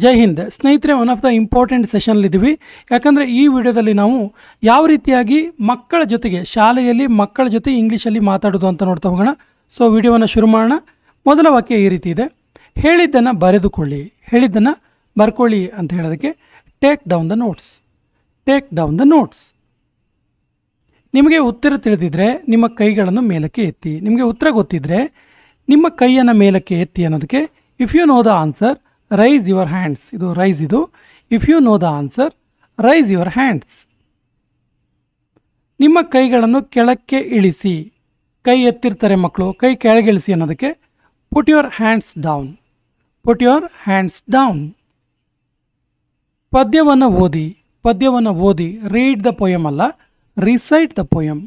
ಜೈ ಹಿಂದ್ ಸ್ನೇಹಿತರೆ, one of the important ಸೆಷನ್ಲಿದ್ದೀವಿ. ಯಾಕಂದರೆ ಈ ವಿಡಿಯೋದಲ್ಲಿ ನಾವು ಯಾವ ರೀತಿಯಾಗಿ ಮಕ್ಕಳ ಜೊತೆಗೆ ಶಾಲೆಯಲ್ಲಿ ಮಕ್ಕಳ ಜೊತೆ ಇಂಗ್ಲೀಷಲ್ಲಿ ಮಾತಾಡೋದು ಅಂತ ನೋಡ್ತಾ ಹೋಗೋಣ. ಸೊ ವಿಡಿಯೋವನ್ನು ಶುರು ಮಾಡೋಣ. ಮೊದಲ ವಾಕ್ಯ ಈ ರೀತಿ ಇದೆ: ಹೇಳಿದ್ದನ್ನು ಬರೆದುಕೊಳ್ಳಿ, ಹೇಳಿದ್ದನ್ನು ಬರ್ಕೊಳ್ಳಿ ಅಂತ ಹೇಳೋದಕ್ಕೆ take down the notes. Take down the notes. ನಿಮಗೆ ಉತ್ತರ ತಿಳಿದಿದ್ರೆ ನಿಮ್ಮ ಕೈಗಳನ್ನು ಮೇಲಕ್ಕೆ ಎತ್ತಿ. ನಿಮಗೆ ಉತ್ತರ ಗೊತ್ತಿದ್ರೆ ನಿಮ್ಮ ಕೈಯನ್ನು ಮೇಲಕ್ಕೆ ಎತ್ತಿ ಅನ್ನೋದಕ್ಕೆ if you know the answer raise your hands. ಇದು ರೈಸ್. ಇದು if you know the answer raise your hands. ನಿಮ್ಮ ಕೈಗಳನ್ನು ಕೆಳಕ್ಕೆ ಇಳಿಸಿ. ಕೈ ಎತ್ತಿರ್ತಾರೆ ಮಕ್ಕಳು, ಕೈ ಕೆಳಗಿಳಿಸಿ ಅನ್ನೋದಕ್ಕೆ put your hands down. Put your hands down. ಪದ್ಯವನ್ನು ಓದಿ. ಪದ್ಯವನ್ನು ಓದಿ. ರೀಡ್ ದ ಪೊಯಮ್ ಅಲ್ಲ, recite the poem.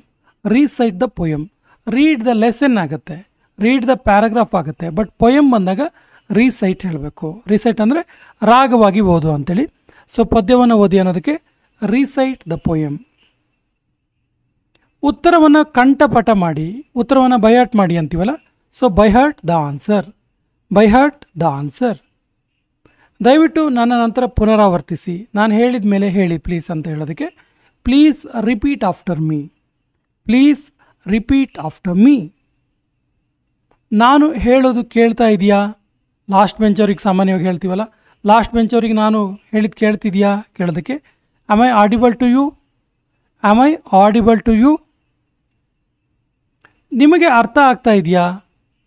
Recite the poem. Read the lesson ಆಗುತ್ತೆ, ರೀಡ್ ದ ಪ್ಯಾರಾಗ್ರಾಫ್ ಆಗುತ್ತೆ. ಬಟ್ ಪೊಯಮ್ ಬಂದಾಗ ರಿಸೈಟ್ ಹೇಳಬೇಕು. ರಿಸೈಟ್ ಅಂದರೆ ರಾಗವಾಗಿ ಓದು ಅಂತೇಳಿ. ಸೊ ಪದ್ಯವನ್ನು ಓದಿ ಅನ್ನೋದಕ್ಕೆ ರಿಸೈಟ್ ದ ಪೊಯಮ್. ಉತ್ತರವನ್ನು ಕಂಠಪಟ ಮಾಡಿ. ಉತ್ತರವನ್ನು ಬೈಹಾರ್ಟ್ ಮಾಡಿ ಅಂತೀವಲ್ಲ, so by heart the answer. By heart the answer. ದಯವಿಟ್ಟು ನನ್ನ ನಂತರ ಪುನರಾವರ್ತಿಸಿ. ನಾನು ಹೇಳಿದ ಮೇಲೆ ಹೇಳಿ ಪ್ಲೀಸ್ ಅಂತ ಹೇಳೋದಕ್ಕೆ please repeat after me. Please repeat after me. ನಾನು ಹೇಳೋದು ಕೇಳ್ತಾ ಇದೆಯಾ? ಲಾಸ್ಟ್ ಬೆಂಚವ್ರಿಗೆ ಸಾಮಾನ್ಯವಾಗಿ ಹೇಳ್ತೀವಲ್ಲ, ಲಾಸ್ಟ್ ಬೆಂಚವ್ರಿಗೆ ನಾನು ಹೇಳಿದ್ದು ಕೇಳ್ತಿದೆಯಾ ಕೇಳೋದಕ್ಕೆ am I audible to you? Am I audible to you? ನಿಮಗೆ ಅರ್ಥ ಆಗ್ತಾ ಇದೆಯಾ?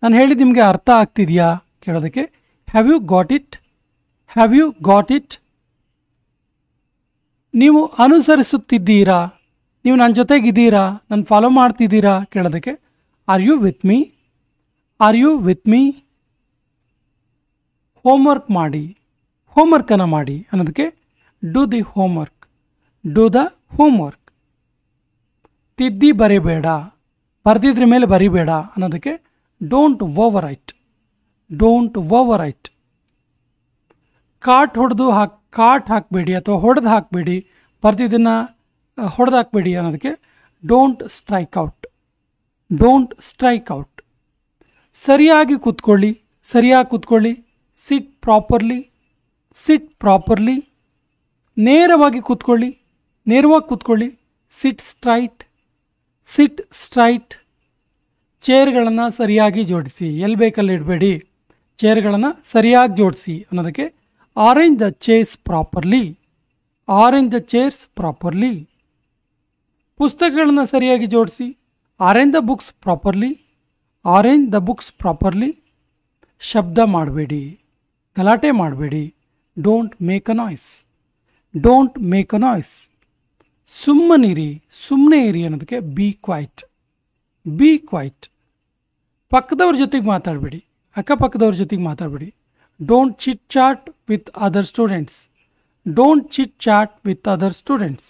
ನಾನು ಹೇಳಿದ್ದು ನಿಮಗೆ ಅರ್ಥ ಆಗ್ತಿದೆಯಾ ಕೇಳೋದಕ್ಕೆ have you got it? Have you got it? ನೀವು ಅನುಸರಿಸುತ್ತಿದ್ದೀರಾ? ನೀವು ನನ್ನ ಜೊತೆಗಿದ್ದೀರಾ? ನನ್ನ ಫಾಲೋ ಮಾಡ್ತಿದ್ದೀರಾ ಕೇಳೋದಕ್ಕೆ are you with me? Are you with me? Homework ಮಾಡಿ. ಹೋಮ್ವರ್ಕನ್ನು ಮಾಡಿ ಅನ್ನೋದಕ್ಕೆ do the homework. Do the homework. ತಿದ್ದಿ ಬರಿಬೇಡ. ಬರೆದಿದ್ರ ಮೇಲೆ ಬರಿಬೇಡ ಅನ್ನೋದಕ್ಕೆ don't overwrite. Don't overwrite. Cut ಹಾಕಬೇಡಿ ಅಥವಾ ಹೊಡೆದು ಹಾಕಬೇಡಿ. ಬರೆದಿದ್ದನ್ನು ಹೊಡೆದು ಹಾಕಬೇಡಿ ಅನ್ನೋದಕ್ಕೆ don't strike out. Don't strike out. ಸರಿಯಾಗಿ ಕೂತ್ಕೊಳ್ಳಿ. ಸರಿಯಾಗಿ ಕೂತ್ಕೊಳ್ಳಿ. Sit properly. Sit properly. ನೇರವಾಗಿ ಕೂತ್ಕೊಳ್ಳಿ. ನೇರವಾಗಿ ಕೂತ್ಕೊಳ್ಳಿ. ಸಿಟ್ ಸ್ಟ್ರೈಟ್. ಸಿಟ್ ಸ್ಟ್ರೈಟ್. ಚೇರ್ಗಳನ್ನು ಸರಿಯಾಗಿ ಜೋಡಿಸಿ. ಎಲ್ಲಿ ಬೇಕಲ್ಲಿ ಇಡಬೇಡಿ. ಚೇರ್ಗಳನ್ನು ಸರಿಯಾಗಿ ಜೋಡಿಸಿ ಅನ್ನೋದಕ್ಕೆ arrange the chairs properly. Arrange the chairs properly. ಪುಸ್ತಕಗಳನ್ನು ಸರಿಯಾಗಿ ಜೋಡಿಸಿ. Arrange the books properly. Arrange the books properly. ಶಬ್ದ ಮಾಡಬೇಡಿ. ಗಲಾಟೆ ಮಾಡಬೇಡಿ. Don't make a noise. Don't make a noise. ಸುಮ್ಮನಿರಿ. ಸುಮ್ಮನೆ ಇರಿ ಅನ್ನೋದಕ್ಕೆ ಬಿ ಕ್ವೈಟ್. Be quiet. ಪಕ್ಕದವ್ರ ಜೊತೆಗೆ ಮಾತಾಡಬೇಡಿ. ಅಕ್ಕಪಕ್ಕದವ್ರ ಜೊತೆಗೆ ಮಾತಾಡಬೇಡಿ. Don't chit chat with other students. Don't chit chat with other students.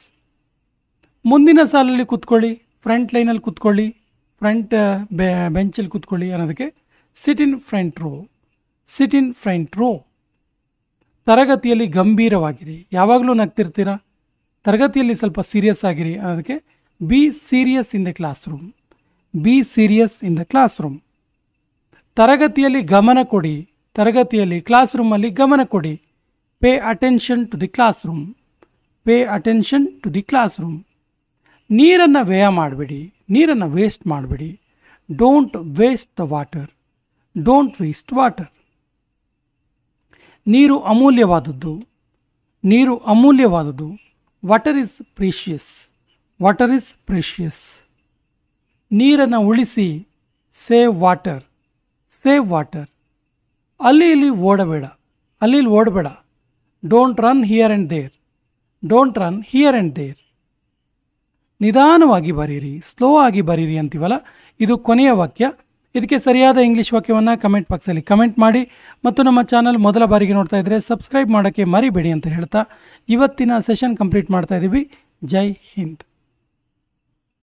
ಮುಂದಿನ ಸಾಲಲ್ಲಿ ಕೂತ್ಕೊಳ್ಳಿ. ಫ್ರಂಟ್ ಲೈನಲ್ಲಿ ಕೂತ್ಕೊಳ್ಳಿ. ಫ್ರಂಟ್ ಬೆಂಚಲ್ಲಿ ಕೂತ್ಕೊಳ್ಳಿ ಅನ್ನೋದಕ್ಕೆ sit in front row. Sit in front row. ತರಗತಿಯಲ್ಲಿ ಗಂಭೀರವಾಗಿರಿ. ಯಾವಾಗಲೂ ನಗ್ತಿರ್ತೀರ. ತರಗತಿಯಲ್ಲಿ ಸ್ವಲ್ಪ ಸೀರಿಯಸ್ ಆಗಿರಿ ಅನ್ನೋದಕ್ಕೆ be serious in the class room. Be serious in the class room. ತರಗತಿಯಲ್ಲಿ ಗಮನ ಕೊಡಿ. ತರಗತಿಯಲ್ಲಿ ಕ್ಲಾಸ್ ರೂಮಲ್ಲಿ ಗಮನ ಕೊಡಿ. Pay attention to the class room. Pay attention to the class room. ನೀರನ್ನು ವ್ಯಯ ಮಾಡಬೇಡಿ. ನೀರನ್ನು ವೇಸ್ಟ್ ಮಾಡಬೇಡಿ. Don't waste the water. Don't waste water. ನೀರು ಅಮೂಲ್ಯವಾದದ್ದು. ನೀರು ಅಮೂಲ್ಯವಾದದ್ದು. Water is precious. Water is precious. ನೀರನ್ನು ಉಳಿಸಿ. Save water. Save water. ಅಲ್ಲಿ ಇಲ್ಲಿ ಓಡಬೇಡ. ಅಲ್ಲಿ ಇಲ್ಲಿ ಓಡಬೇಡ. Don't run here and there. Don't run here and there. ನಿಧಾನವಾಗಿ ಬರೀರಿ. ಸ್ಲೋ ಆಗಿ ಬರೀರಿ ಅಂತೀವಲ್ಲ, ಇದು ಕೊನೆಯ ವಾಕ್ಯ. ಇದಕ್ಕೆ ಸರಿಯಾದ ಇಂಗ್ಲೀಷ್ ವಾಕ್ಯವನ್ನು ಕಮೆಂಟ್ ಬಾಕ್ಸಲ್ಲಿ ಕಮೆಂಟ್ ಮಾಡಿ. ಮತ್ತು ನಮ್ಮ ಚಾನಲ್ ಮೊದಲ ಬಾರಿಗೆ ನೋಡ್ತಾ ಇದ್ದರೆ ಸಬ್ಸ್ಕ್ರೈಬ್ ಮಾಡೋಕ್ಕೆ ಮರಿಬೇಡಿ ಅಂತ ಹೇಳ್ತಾ ಇವತ್ತಿನ ಸೆಷನ್ ಕಂಪ್ಲೀಟ್ ಮಾಡ್ತಾ ಇದ್ದೀವಿ. ಜೈ ಹಿಂದ್.